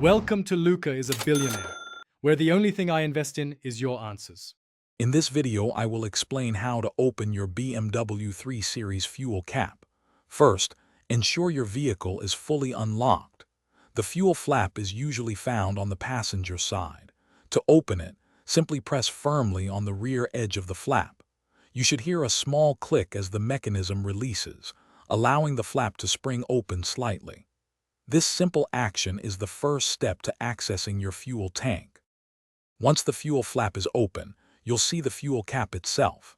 Welcome to Luca is a Billionaire, where the only thing I invest in is your answers. In this video, I will explain how to open your BMW 3 Series fuel cap. First, ensure your vehicle is fully unlocked. The fuel flap is usually found on the passenger side. To open it, simply press firmly on the rear edge of the flap. You should hear a small click as the mechanism releases, allowing the flap to spring open slightly. This simple action is the first step to accessing your fuel tank. Once the fuel flap is open, you'll see the fuel cap itself.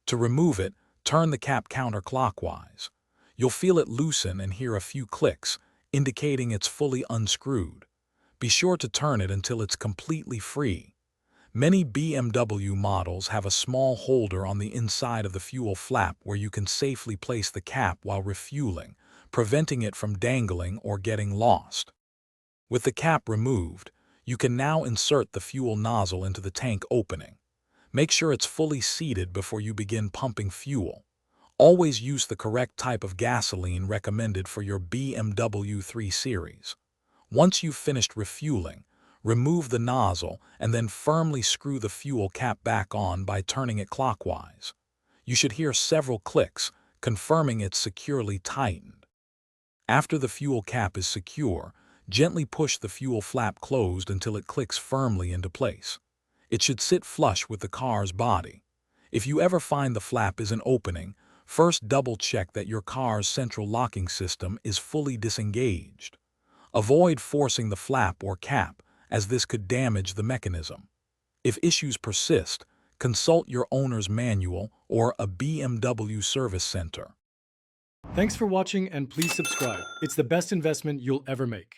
To remove it, turn the cap counterclockwise. You'll feel it loosen and hear a few clicks, indicating it's fully unscrewed. Be sure to turn it until it's completely free. Many BMW models have a small holder on the inside of the fuel flap where you can safely place the cap while refueling, preventing it from dangling or getting lost. With the cap removed, you can now insert the fuel nozzle into the tank opening. Make sure it's fully seated before you begin pumping fuel. Always use the correct type of gasoline recommended for your BMW 3 Series. Once you've finished refueling, remove the nozzle and then firmly screw the fuel cap back on by turning it clockwise. You should hear several clicks, confirming it's securely tightened. After the fuel cap is secure, gently push the fuel flap closed until it clicks firmly into place. It should sit flush with the car's body. If you ever find the flap isn't opening, first double-check that your car's central locking system is fully disengaged. Avoid forcing the flap or cap, as this could damage the mechanism. If issues persist, consult your owner's manual or a BMW service center. Thanks for watching and please subscribe. It's the best investment you'll ever make.